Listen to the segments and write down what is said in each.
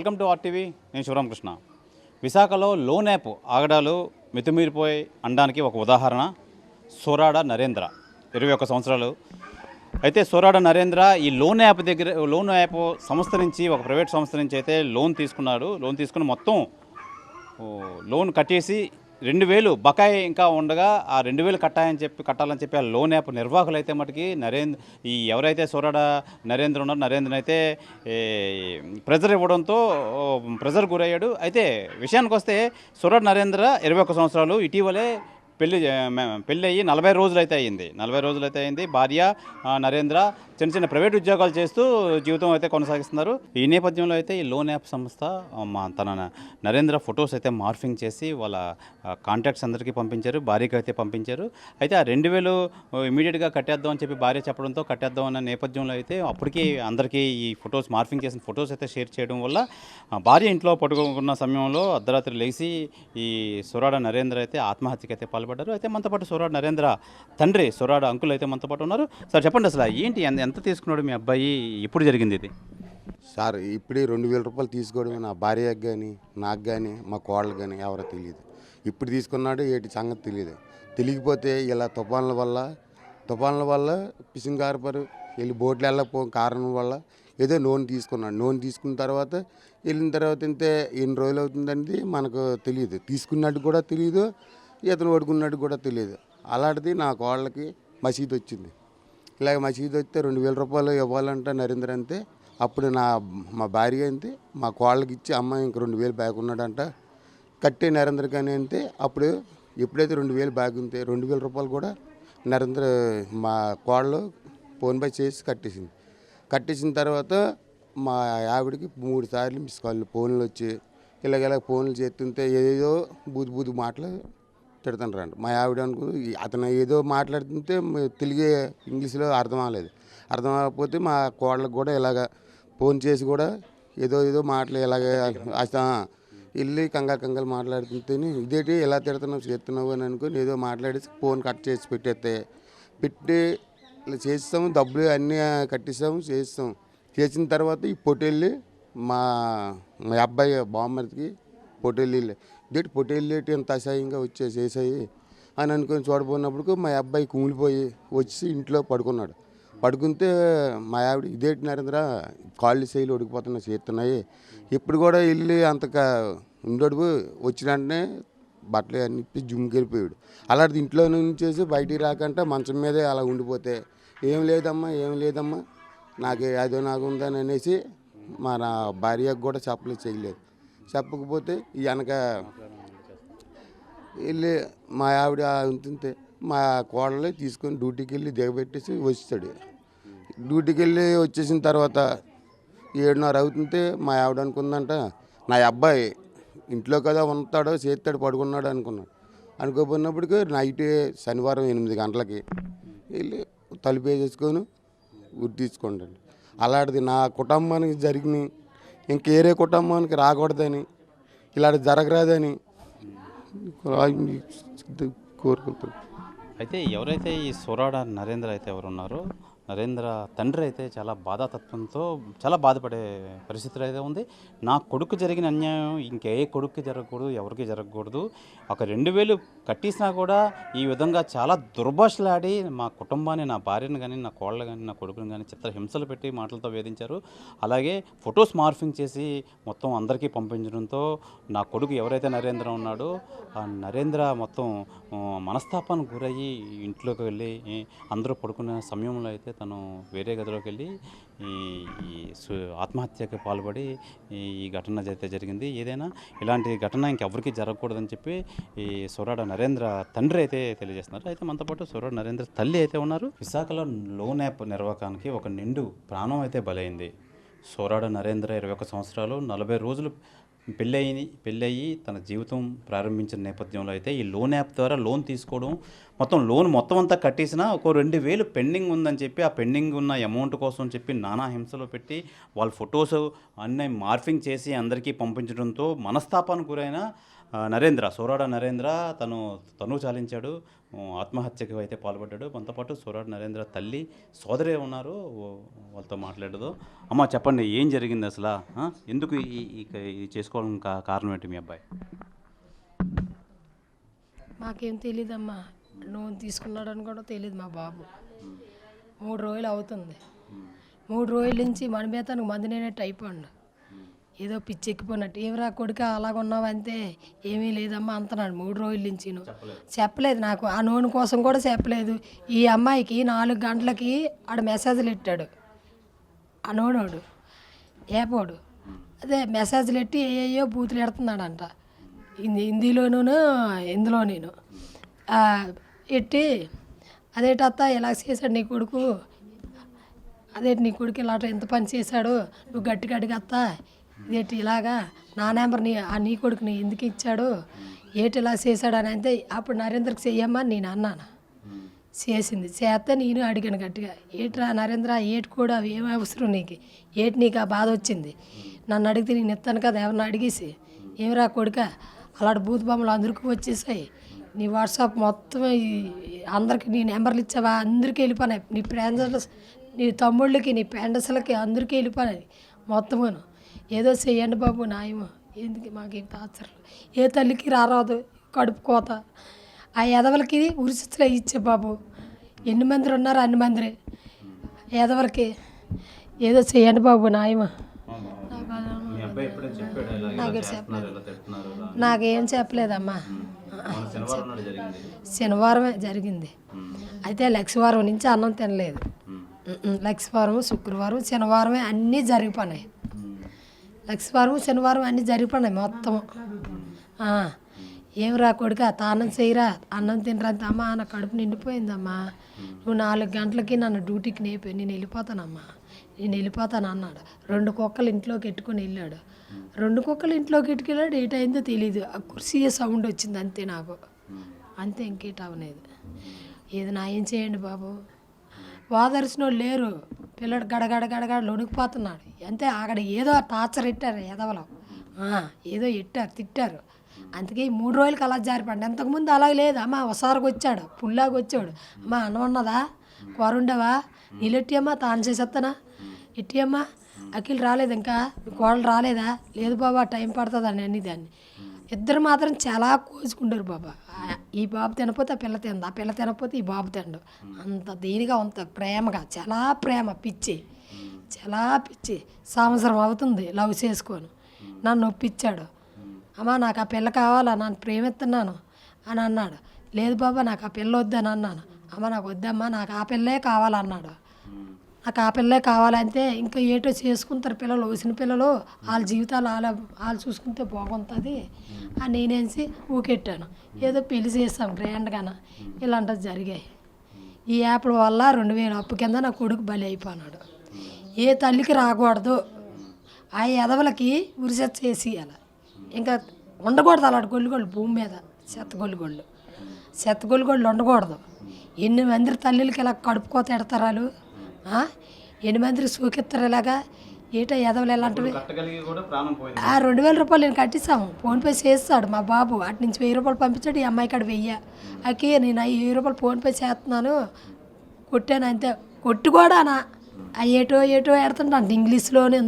Welcome to RTV. నేను శివరామకృష్ణ. విశాఖలో loan app ఆగడాలు మితిమీరిపోయి అనడానికి ఒక ఉదాహరణ సోరాడ నరేంద్ర, 21 సంవత్సరాలు. అయితే సోరాడ నరేంద్ర ఈ లోన్ యాప్ సంస్థ నుంచి, ఒక ప్రైవేట్ సంస్థ నుంచి అయితే లోన్ తీసుకున్నాడు. లోన్ తీసుకుని మొత్తం లోన్ కట్టేసి 2000 బకాయి ఇంకా ఉండగా ఆ 2000 కట్టాలని చెప్పి ఆ లోన్ యాప్ నిర్వాహకులు అయితే మటుకి ఎవరైతే సోరాడ నరేంద్ర ఉన్నారో నరేంద్రని అయితే ప్రెజర్ ఇవ్వడంతో ప్రెజర్ గురయ్యాడు. అయితే విషయానికి వస్తే సోరాడ నరేంద్ర 21 సంవత్సరాలు. ఇటీవలే పెళ్ళి అయ్యి 40 రోజులు అయితే అయింది. భార్య నరేంద్ర చిన్న ప్రైవేట్ ఉద్యోగాలు చేస్తూ జీవితం అయితే కొనసాగిస్తున్నారు. ఈ నేపథ్యంలో అయితే ఈ లోన్ యాప్ సంస్థ తన నరేంద్ర ఫొటోస్ అయితే మార్ఫింగ్ చేసి వాళ్ళ కాంటాక్ట్స్ అందరికీ పంపించారు, భార్యకి అయితే పంపించారు. అయితే ఆ 2000 ఇమీడియట్గా కట్టేద్దాం అని చెప్పి భార్య చెప్పడంతో కట్టేద్దాం అన్న నేపథ్యంలో అయితే అప్పటికి అందరికీ ఈ ఫొటోస్ మార్ఫింగ్ చేసిన ఫొటోస్ అయితే షేర్ చేయడం వల్ల భార్య ఇంట్లో పట్టుకున్న సమయంలో అర్ధరాత్రి లేచి ఈ సోరాడ నరేంద్ర అయితే ఆత్మహత్యకి అయితే పాల్పడ్డారు. అయితే మనతో పాటు సోరాడ నరేంద్ర తండ్రి సోరాడ అంకుల్ అయితే మనతో పాటు ఉన్నారు. సార్ చెప్పండి, అసలు ఏంటి, ఎంత తీసుకున్నాడు మీ అబ్బాయి, ఎప్పుడు జరిగింది ఇది? సార్ ఇప్పుడే 2000 రూపాయలు తీసుకోవడం నా భార్యకు కానీ, నాకు కానీ, మా కోడలు కానీ ఎవరో తెలియదు. ఇప్పుడు తీసుకున్నాడు ఏటి సంగతి తెలియకపోతే ఇలా తుఫాన్ల వల్ల ఫిషింగ్ హార్బర్ వెళ్ళి బోట్లు వెళ్ళకపో కారణం వల్ల ఏదో లోన్ తీసుకున్నాడు. లోన్ తీసుకున్న తర్వాత వెళ్ళిన తర్వాత ఇంతే ఎన్ని రోజులు అవుతుందండి మనకు తెలియదు. తీసుకున్నట్టు కూడా తెలియదు, ఇతను పడుకున్నట్టు కూడా తెలియదు. అలాంటిది నా కోళ్ళకి మసీదు వచ్చింది. ఇలాగ మసీదు వస్తే 2000 రూపాయలు ఇవ్వాలంట నరేంద్ర అంతే. అప్పుడు మా భార్య అంతే మా కోళ్ళకి ఇచ్చి అమ్మాయి ఇంక 2000 బ్యాగ్ ఉన్నాడంట కట్టే నరేంద్ర కానీ అంతే. అప్పుడు ఎప్పుడైతే 2000 బ్యాగ్ ఉంటే 2000 రూపాయలు కూడా నరేంద్ర మా కోళ్ళు ఫోన్పే చేసి కట్టేసిన తర్వాత మా ఆవిడకి 3 సార్లు మిస్ కాల్ ఫోన్లు వచ్చి ఇలాగ ఫోన్లు చేస్తుంటే ఏదో బూది మాటలు తిడుతుంటారంట. మా ఆవిడ అతను ఏదో మాట్లాడుతుంటే తెలుగు ఇంగ్లీష్లో అర్థం అవ్వకపోతే మా కోళ్ళకు కూడా ఇలాగ ఫోన్ చేసి కూడా ఏదో మాటలు ఇలాగ వెళ్ళి కంగారు మాట్లాడుతుంటే ఇదేంటి ఎలా చేస్తున్నావు అని అనుకుని ఏదో మాట్లాడేసి ఫోన్ కట్ చేసి పెట్టి ఇలా చేస్తాము, డబ్బులు అన్నీ చేసిన తర్వాత ఈ పొట్టెళ్ళి మా అబ్బాయి బామ్మర్దికి పొట్టెళ్ళి పొట్టేళ్ళేటి అంత అసహ్యంగా చేసాయి అని అనుకుని చూడబోయినప్పుడు మా అబ్బాయి కుమిలిపోయి వచ్చి ఇంట్లో పడుకుంటే మా ఆవిడ ఇదేంటి నరేంద్ర కాళ్ళు శైలి చేస్తున్నాయి ఇప్పుడు కూడా వెళ్ళి అంతగా ఉండడు వచ్చిన వెంటనే బట్టలు అన్ని జుమ్కెళ్ళిపోయాడు. అలాంటి ఇంట్లో నుంచి బయటికి రాకంటే మంచం మీదే అలా ఉండిపోతే ఏం లేదమ్మా నాకు ఉందని అనేసి మా నా భార్యకు కూడా చెప్పకపోతే ఈ వెనక వెళ్ళి మా ఆవిడ ఉంటుంటే మా కోడలు తీసుకొని డ్యూటీకి వెళ్ళి దిగబెట్టేసి వచ్చాడు. డ్యూటీకి వెళ్ళి వచ్చేసిన తర్వాత 7:30 అవుతుంటే మా ఆవిడ అనుకుందంట నా అబ్బాయి ఇంట్లో కదా ఉంటాడో చేస్తాడు పడుకున్నాడు అనుకోపోయినప్పటికీ నైట్ శనివారం 8 గంటలకి వెళ్ళి తలుపు వేసేసుకొని ఉరి తీసుకోండి. అలాంటిది నా కుటుంబానికి జరిగినాయి ఇంకేరే కుటుంబానికి రాకూడదని ఇలాంటి జరగరాదని కోరుకుంటున్నాను. అయితే ఎవరైతే ఈ సోరాడ నరేంద్ర అయితే ఎవరున్నారో నరేంద్ర తండ్రి అయితే చాలా బాధాతత్వంతో చాలా బాధపడే పరిస్థితులు అయితే ఉంది. నా కొడుకు జరిగిన అన్యాయం ఇంకే కొడుక్కి జరగకూడదు, ఎవరికి జరగకూడదు. ఒక 2000 కట్టేసినా కూడా ఈ విధంగా చాలా దుర్భాషలాడి మా కుటుంబాన్ని, నా భార్యను కానీ, నా కోళ్ళ కానీ, నా కొడుకుని కానీ చిత్రహింసలు పెట్టి మాటలతో వేధించారు. అలాగే ఫొటోస్ మార్ఫింగ్ చేసి మొత్తం అందరికీ పంపించడంతో నా కొడుకు ఎవరైతే నరేంద్ర ఉన్నాడో ఆ నరేంద్ర మొత్తం మనస్తాపానికి గురయ్యి ఇంట్లోకి వెళ్ళి అందరూ పడుకునే సమయంలో అయితే తను వేరే గదిలోకి వెళ్ళి ఈ ఆత్మహత్యకి పాల్పడి ఈ ఘటన అయితే జరిగింది. ఏదైనా ఇలాంటి ఘటన ఇంకెవరికి జరగకూడదని చెప్పి ఈ సోరాడ నరేంద్ర తండ్రి అయితే తెలియజేస్తున్నారు. అయితే మనతో పాటు సోరాడ నరేంద్ర తల్లి అయితే ఉన్నారు. విశాఖలో లోన్ యాప్ నిర్వాహకానికి ఒక నిండు ప్రాణం అయితే బలైంది. సోరాడ నరేంద్ర 21 సంవత్సరాలు, 40 రోజులు పెళ్ళయి తన జీవితం ప్రారంభించిన నేపథ్యంలో అయితే ఈ లోన్ యాప్ ద్వారా లోన్ తీసుకోవడం, మొత్తం అంతా కట్టేసినా ఒక 2000 పెండింగ్ ఉందని చెప్పి ఆ పెండింగ్ ఉన్న అమౌంట్ కోసం చెప్పి నానా హింసలో పెట్టి వాళ్ళ ఫొటోస్ అన్నీ మార్ఫింగ్ చేసి అందరికీ పంపించడంతో మనస్తాపానికి గురైన నరేంద్ర, సోరాడ నరేంద్ర తను చాలించాడు, ఆత్మహత్యకు అయితే పాల్పడ్డాడు. మనతో పాటు సోరాడ నరేంద్ర తల్లి సోదరే ఉన్నారు, వాళ్ళతో మాట్లాడదు. అమ్మ చెప్పండి, ఏం జరిగింది అసలు? ఎందుకు ఈ చేసుకోవడం కారణం ఏంటి మీ అబ్బాయి? మాకేం తెలియదమ్మా, లోన్ తీసుకున్నాడని కూడా తెలియదు మా బాబు. 3 రోజులు అవుతుంది. 3 రోజుల నుంచి మనమేతానికి మందు నేనట్టు అయిపోండు, ఏదో పిచ్చి ఎక్కిపోయినట్టు. ఏమిరా కొడుక అలాగున్నావంతే, ఏమీ లేదమ్మా అంటున్నాడు 3 రోజుల నుంచి. చెప్పలేదు నాకు, ఆ నూనె కోసం కూడా చెప్పలేదు. ఈ అమ్మాయికి 4 గంటలకి ఆడ మెసేజ్లు పెట్టాడు ఆ నూనెడు ఏపోడు. అదే మెసేజ్లు పెట్టి ఏయో బూతులు పెడుతున్నాడంట, హిందీలోనూ ఇందులో నేను ఎట్టి. అదేటత్తా ఇలా చేశాడు నీ కొడుకు, అదేంటి నీ కొడుకు ఇలా ఎంత పని చేశాడు, నువ్వు గట్టిగా అడిగత్తా, ఇదేంటి ఇలాగా నా నెంబర్ నీ కొడుకుని ఎందుకు ఇచ్చాడు, ఏటి ఇలా చేశాడు అని అంటే అప్పుడు నరేంద్రకి చెయ్యమ్మా నేను అన్నాను. చేసింది, చేస్తే నేను అడిగాను గట్టిగా, ఏట్రా నరేంద్ర ఏటి కూడా ఏం అవసరం నీకు, ఏటి నీకు ఆ బాధ వచ్చింది, నన్ను అడిగితే నేను ఇస్తాను కదా ఎవరిని అడిగేసి, ఏమిరా కొడుక అలాంటి బూత్ బొమ్మలు అందరికీ వచ్చేసాయి, నీ వాట్సాప్ మొత్తం అందరికి నీ నెంబర్లు ఇచ్చావా, అందరికీ వెళ్ళిపోయినాయి, నీ ఫ్రెండ్స్ నీ తమ్ముళ్ళకి నీ ఫ్రెండ్స్లకి అందరికీ వెళ్ళిపోయినాయి మొత్తమును. ఏదో చెయ్యండి బాబు న్యాయము, ఎందుకు మాకేం తాచరు, ఏ తల్లికి రారాదు కడుపు కోత, ఆ ఎదవలకి ఉరిశిస్తులు ఇచ్చే బాబు, ఎన్ని మంది ఉన్నారు అన్ని మంది ఎదవలకి ఏదో చెయ్యండి బాబు న్యాయము. నాకేం చెప్పలేదమ్మా, శనివారమే జరిగింది. అయితే లక్షవారం నుంచి అన్నం తినలేదు, లక్షవారం శుక్రవారం శనివారమే అన్నీ జరిగిపోయినాయి, లక్షవారం శనివారం అన్నీ జరిగిపోయినాయి మొత్తం. ఏమిరా కొడుక తానం చేయరా అన్నం తినరా అమ్మా, నా కడుపు నిండిపోయిందమ్మా, నువ్వు 4 గంటలకి నన్ను డ్యూటీకి నేపోయి నేను వెళ్ళిపోతానమ్మా, నేను వెళ్ళిపోతాను అన్నాడు. 2 కుక్కలు ఇంట్లోకి ఎట్టుకొని వెళ్ళాడు, 2 కుక్కలు ఇంట్లోకి ఎట్టుకెళ్ళాడు, ఏటైందో తెలియదు, ఆ కుర్సీ సౌండ్ వచ్చింది అంతే నాకు, అంతే ఇంకేట అవలేదు. ఏది న్యాయం చేయండి బాబు, ఓదర్చిన వాళ్ళు లేరు, పిల్లడు గడగడ గడగడ లొనికిపోతున్నాడు అంతే. అక్కడ ఏదో టార్చర్ ఎట్టారు ఎదవలో, ఏదో ఎట్టారు తిట్టారు, అందుకే ఈ 3 రోజులకి అలా జారిపండి. అంతకుముందు అలాగే లేదు, అమ్మ ఒకసారికి వచ్చాడు పుల్లాగా వచ్చాడు, అమ్మ అన్నం ఉన్నదా కూర ఉండవా నీళ్ళు ఎట్టియమ్మా తాను చేసేస్తానా ఎట్టియమ్మా, అఖిల్ రాలేదు ఇంకా కోడలు రాలేదా, లేదు బాబా టైం పడుతుందని అన్ని దాన్ని. ఇద్దరు మాత్రం చాలా కోసుకుంటారు బాబా, ఈ బాబు తినపోతే ఆ పిల్ల తింది, ఆ పిల్ల తినకపోతే ఈ బాబు తినడు, అంత దీనిగా అంత ప్రేమగా చాలా ప్రేమ పిచ్చి, చాలా పిచ్చి. సంవత్సరం అవుతుంది లవ్ చేసుకొని నన్ను ఒప్పించాడు, అమ్మా నాకు ఆ పిల్ల కావాలా నన్ను ప్రేమిస్తున్నాను అని అన్నాడు. లేదు బాబా నాకు ఆ పిల్ల వద్దని అన్నాను, అమ్మ నాకు వద్దమ్మా నాకు ఆ పిల్లే కావాలన్నాడు. నాకు ఆ పిల్లే కావాలంటే ఇంకా ఏటో చేసుకుంటారు పిల్లలు, వచ్చిన పిల్లలు వాళ్ళ జీవితాలు వాళ్ళు చూసుకుంటే బాగుంటుంది అని నేనేసి ఊకెట్టాను. ఏదో పెళ్లి చేస్తాం గ్రాండ్గాన, ఇలాంటివి జరిగాయి. ఈ యాప్ల వల్ల 2000 అప్పు కింద నా కొడుకు బలి అయిపోయినాడు. ఏ తల్లికి రాకూడదు, ఆ ఎదవలకి ఉరిసెట్ చేసేయాలి, ఇంకా ఉండకూడదు అలాంటి గొల్లుగోళ్ళు భూమి మీద, చెత్త గొల్లుగోళ్ళు ఉండకూడదు. 8 మంది తల్లికి ఇలా కడుపుకోత ఎడతారు వాళ్ళు, 8 మందికి సూకిస్తారు ఇలాగా, ఏటో ఎదవలు ఎలాంటివి. 2000 రూపాయలు నేను కట్టిస్తాము, ఫోన్పే చేస్తాడు మా బాబు, అటు నుంచి 1000 రూపాయలు పంపించాడు, ఈ అమ్మాయి కాడ 1000. అకే నేను 1000 రూపాయలు ఫోన్పే చేస్తున్నాను కొట్టాను అంతే, కొట్టి కూడానా ఏటో ఎడుతుంటాను ఇంగ్లీష్లోనే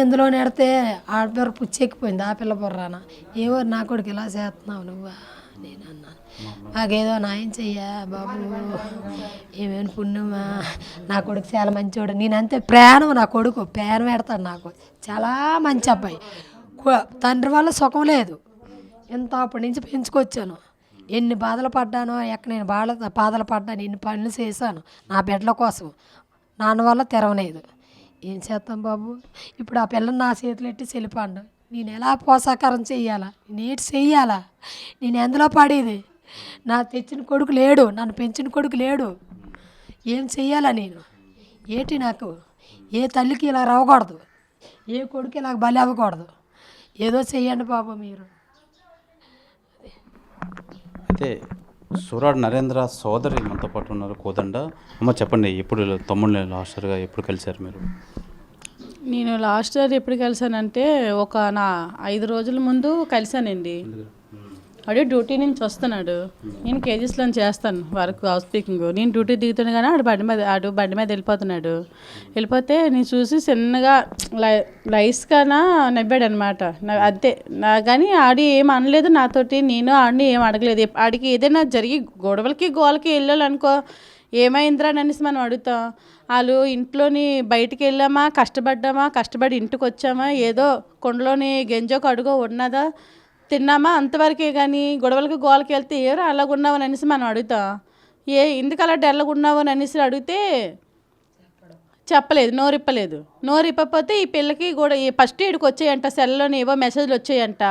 ఇందులోనే ఎడితే ఆడపిల్ల పుచ్చెక్కిపోయింది, ఆ పిల్ల బుర్రాన ఏవో నా కొడుకు ఇలా చేస్తున్నావు నువ్వా నేను అన్నాను. మాకేదో న్యాయం చెయ్యా బాబు, ఏమేమి పుణ్యమా, నా కొడుకు చాలా మంచివాడు, నేనంతే ప్రాణం, నా కొడుకు ప్రాణం పెడతాడు, నాకు చాలా మంచి అబ్బాయి, తండ్రి వల్ల సుఖం లేదు, ఎంత అప్పటి నుంచి పెంచుకొచ్చాను, ఎన్ని బాధలు పడ్డానో, ఎక్కడ నేను బాధలు పడ్డాను, ఎన్ని పనులు చేశాను నా బిడ్డల కోసం, నాన్న వల్ల తెరవలేదు. ఏం చేస్తాం బాబు, ఇప్పుడు ఆ పిల్లని నా చేతులు ఎట్టి చెలిపాడు, నేను ఎలా పోషాకారం చెయ్యాలా, నేటి చెయ్యాలా, నేను ఎందులో పడేది, నా తెచ్చిన కొడుకు లేడు, నన్ను పెంచిన కొడుకు లేడు, ఏం చెయ్యాలా నేను, ఏటి నాకు ఏ తల్లికి ఇలా రావకూడదు, ఏ కొడుకు ఇలా బలి అవ్వకూడదు, ఏదో చెయ్యండి బాబు మీరు. అయితే సూరాడ నరేంద్ర సోదరి మనతో పాటు ఉన్నారు కోదండ. అమ్మ చెప్పండి, ఎప్పుడు తమ్ముళ్ళని లాస్టర్గా ఎప్పుడు కలిశారు మీరు? నేను లాస్ట్ ఇయర్ ఎప్పుడు కలిసానంటే నా 5 రోజుల ముందు కలిసానండి. వాడు డ్యూటీ నుంచి వస్తున్నాడు, నేను కేజీస్లో చేస్తాను వర్క్ హౌస్ స్పీకింగ్. నేను డ్యూటీ దిగుతాను కానీ ఆడు బండి మీద వెళ్ళిపోతున్నాడు. వెళ్ళిపోతే నేను చూసి చిన్నగా లైస్గానా నవ్వాడు అనమాట. అంతే కానీ ఆడి ఏం అనలేదు నాతోటి, నేను ఆడిని ఏం అడగలేదు. ఆడికి ఏదైనా జరిగి గొడవలకి గోలకి వెళ్ళాలనుకో, ఏమైందిరా అనేసి మనం అడుగుతాం. వాళ్ళు ఇంట్లోని బయటికి వెళ్ళామా, కష్టపడి ఇంటికి వచ్చామా, ఏదో కొండలోని గెంజో కడుగో ఉన్నదా తిన్నామా అంతవరకే. కానీ గొడవలకి గోలకి వెళ్తే ఎవరు అలాగున్నావు అని అనేసి మనం అడుగుతాం. ఎందుకు అలా డల్లగున్నావు అని అనేసి అడిగితే చెప్పలేదు, నోరిప్పపోతే ఈ పిల్లకి కూడా ఫస్ట్ ఈడికి వచ్చాయంట, సెల్లోని ఏవో మెసేజ్లు వచ్చాయంట,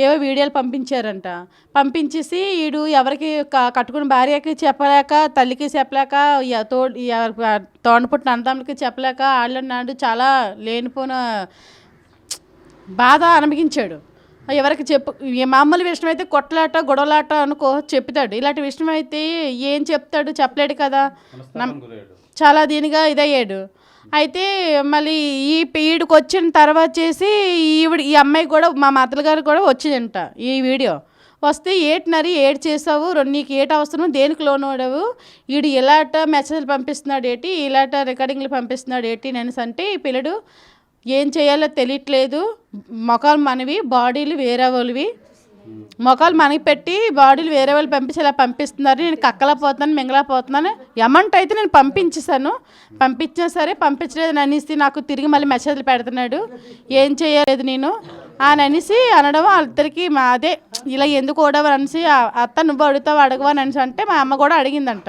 ఏవో వీడియోలు పంపించారంట. పంపించేసి ఈడు ఎవరికి కట్టుకున్న భార్యకి చెప్పలేక, తల్లికి చెప్పలేక, తోడపుట్టిన అన్నదమ్ములకి చెప్పలేక వాళ్ళ నాడు చాలా లేనిపోయిన బాధ అనుభవించాడు. ఎవరికి మామూలు విషయం అయితే కొట్లాట గొడవలాట అనుకో చెప్తాడు, ఇలాంటి విషయం అయితే ఏం చెప్తాడు, చెప్పలేడు కదా. చాలా దీనిగా ఇదయ్యాడు. అయితే మళ్ళీ ఈడికి వచ్చిన తర్వాత చేసి ఈ అమ్మాయి కూడా మా మతల గారు కూడా వచ్చిందంట ఈ వీడియో. వస్తే ఏడు చేసావు, నీకు ఏటి అవసరం, దేనికి లోన్ వాడావు, వీడు ఇలాట మెసేజ్లు పంపిస్తున్నాడు ఏంటి, ఇలాట రికార్డింగ్లు పంపిస్తున్నాడు ఏంటి అనేసి అంటే ఈ పిల్లడు ఏం చేయాలో తెలియట్లేదు, మొఖాలు మనవి బాడీలు వేరే వాళ్ళవి, మొఖాలు మనకి పెట్టి బాడీలు వేరే వాళ్ళు పంపించి ఇలా పంపిస్తున్నారు, నేను కక్కలేకపోతున్నాను మింగలేకపోతున్నాను, అమౌంట్ అయితే నేను పంపించినా సరే పంపించలేదు అనేసి నాకు తిరిగి మళ్ళీ మెసేజ్లు పెడుతున్నాడు, ఏం చేయలేదు నేను అని అనేసి అనడం. వాళ్ళిద్దరికి అదే ఇలా ఎందుకు ఓడవు అనేసి, అత్త నువ్వు అడుగుతావు అడగవా అని అనేసి అంటే మా అమ్మ కూడా అడిగిందంట,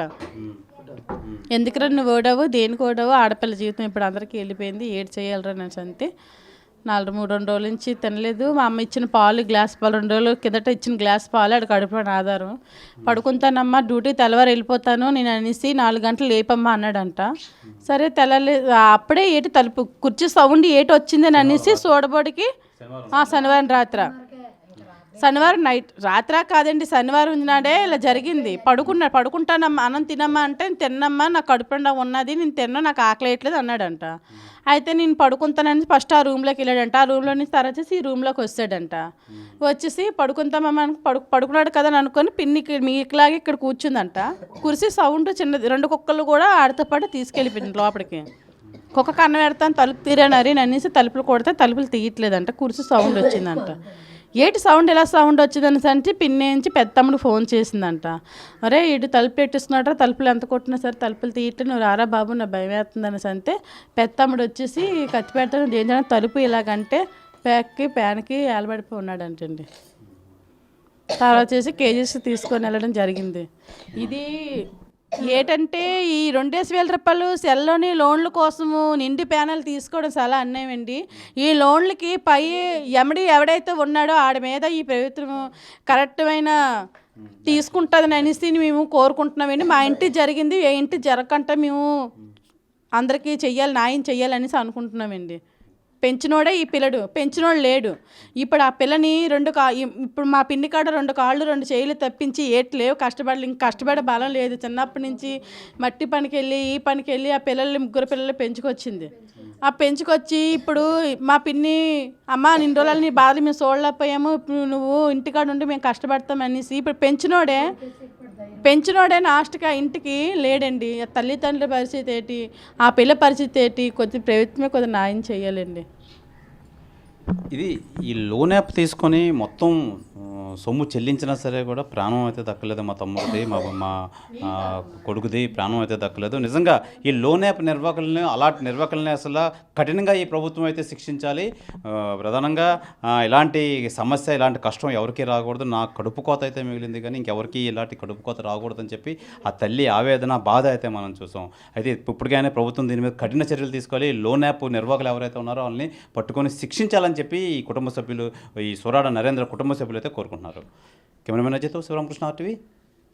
ఎందుకురా నువ్వు ఓడావు, దేనికి ఓడావు, ఆడపిల్ల జీవితం ఇప్పుడు అందరికీ వెళ్ళిపోయింది, ఏడు చేయాలరా అనేసి అంతే. 2 రోజుల నుంచి తినలేదు. మా అమ్మ ఇచ్చిన గ్లాస్ పాలు 2 రోజుల కిందట ఇచ్చిన గ్లాస్ పాలు ఆడ కడుపుని ఆధారం. పడుకుంటానమ్మా, డ్యూటీ తెల్లవారు వెళ్ళిపోతాను నేను అనేసి 4 గంటలు లేపమ్మా అన్నాడంట. సరే అప్పుడే తలుపు కుర్చీ సౌండ్ వచ్చిందని అనేసి చూడబోడికి శనివారం నైట్ రాత్రా కాదండి, శనివారం నాడే ఇలా జరిగింది. పడుకుంటానమ్మా, అన్నం తినమ్మా అంటే తిన్నమ్మా, నాకు కడుపు ఉన్నది, నేను తిన్నా, నాకు ఆకలి వేయట్లేదు అన్నాడంట. అయితే నేను పడుకుంటానని ఫస్ట్ ఆ రూమ్లోకి వెళ్ళాడంట. ఆ రూమ్లో నుంచి తర్వాత వచ్చేసి ఈ రూమ్లోకి వచ్చాడంట. వచ్చేసి పడుకుంటామమ్మా పడుకున్నాడు కదా అని అనుకొని పిన్నికి మీకులాగే ఇక్కడ కూర్చుందంట. కుర్చీ సౌండ్ చిన్నది, 2 కుక్కలు కూడా ఆడితో పాటు తీసుకెళ్ళిపోయింది లోపలికి. కుక్క కన్నం పెడతాను తలుపు తీరానరి అనేసి తలుపులు కొడితే తలుపులు తీయట్లేదంట, కుర్చీ సౌండ్ వచ్చిందంట. సౌండ్ ఎలా సౌండ్ వచ్చిందని అంటే పిన్ని నుంచి పెద్దమ్ముడు ఫోన్ చేసిందంట. అరే ఇటు తలుపు పెట్టిస్తున్నాడు, తలుపులు ఎంత కొట్టినా సరే తలుపులు తీయట్లేదు, నువ్వు రారా బాబు నా భయం వేస్తుందనేసి అంటే పెద్దమ్ముడు వచ్చేసి కత్తి పెడతాను ఏం చేయడం, తలుపు ఇలాగంటే ప్యాన్కి ఏలబడిపోయి ఉన్నాడంటండి. తర్వాత చేసి కేజీస్ తీసుకొని వెళ్ళడం జరిగింది. ఇది ఏంటంటే ఈ 2,000 రూపాయలు సెల్లోని లోన్ల కోసము నిండి ప్యానల్ తీసుకోవడం చాలా అన్యాయమండి. ఈ లోన్లకి ఎవడైతే ఉన్నాడో ఆడి మీద ఈ ప్రభుత్వం కరెక్ట్మైన తీసుకుంటుందని అనేసి మేము కోరుకుంటున్నామండి. మా ఇంటి జరిగింది, ఏ ఇంటి జరగకుండా మేము అందరికీ న్యాయం చెయ్యాలనేసి అనుకుంటున్నామండి. పెంచినోడే ఈ పిల్లడు, పెంచినోడు లేడు. ఇప్పుడు ఆ పిల్లని ఇప్పుడు మా పిన్ని కాడ 2 కాళ్ళు 2 చేతులు తప్పించి ఏట్లేవు, కష్టపడే బలం లేదు. చిన్నప్పటి నుంచి మట్టి పనికి వెళ్ళి ఈ పనికి వెళ్ళి ఆ ముగ్గురు పిల్లలు పెంచుకొచ్చింది. ఆ పెంచుకొచ్చి ఇప్పుడు మా పిన్ని అమ్మ నిన్న రోజులు నీ బాధలు మేము చూడలేకపోయాము, ఇప్పుడు నువ్వు ఇంటికాడ ఉండి మేము కష్టపడతాం అనేసి ఇప్పుడు పెంచినోడే లాస్ట్గా ఇంటికి లేడండి. తల్లిదండ్రుల పరిస్థితి ఏంటి, ఆ పిల్ల పరిస్థితి ఏంటి, ప్రభుత్వమే కొద్దిగా న్యాయం చేయాలండి. ఇది ఈ లోన్ యాప్ తీసుకొని మొత్తం సొమ్ము చెల్లించినా సరే కూడా ప్రాణం అయితే దక్కలేదు. మా తమ్ముడిది మా కొడుకుది ప్రాణం అయితే దక్కలేదు. నిజంగా ఈ లోన్ యాప్ అలాంటి నిర్వాహకులని అసలు కఠినంగా ఈ ప్రభుత్వం అయితే శిక్షించాలి. ప్రధానంగా ఇలాంటి సమస్య ఇలాంటి కష్టం ఎవరికి రాకూడదు. నా కడుపు కోత అయితే మిగిలింది కానీ ఇంకెవరికి ఇలాంటి కడుపు కోత రాకూడదని చెప్పి ఆ తల్లి ఆవేదన బాధ అయితే మనం చూసాం. అయితే ఇప్పటికైనా ప్రభుత్వం దీని మీద కఠిన చర్యలు తీసుకోవాలి. లోన్ యాప్ నిర్వాహకులు ఎవరైతే ఉన్నారో వాళ్ళని పట్టుకొని శిక్షించాలని చెప్పి ఈ కుటుంబ సభ్యులు, ఈ సోరాడ నరేంద్ర కుటుంబ సభ్యులు అయితే కోరుకుంటున్నారు. కెమెరామెన్ అజయ్తో శివరామకృష్ణ RTV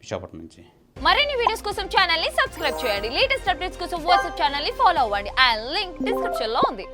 విశాఖపట్నం నుంచి. మరిన్ని వీడియోస్ కోసం ఛానల్ ని సబ్స్క్రైబ్ చేయండి. లేటెస్ట్ అప్డేట్స్ కోసం వాట్సాప్ ఛానల్ ని ఫాలో అవ్వండి. ఆ లింక్ డిస్క్రిప్షన్ లో ఉంది.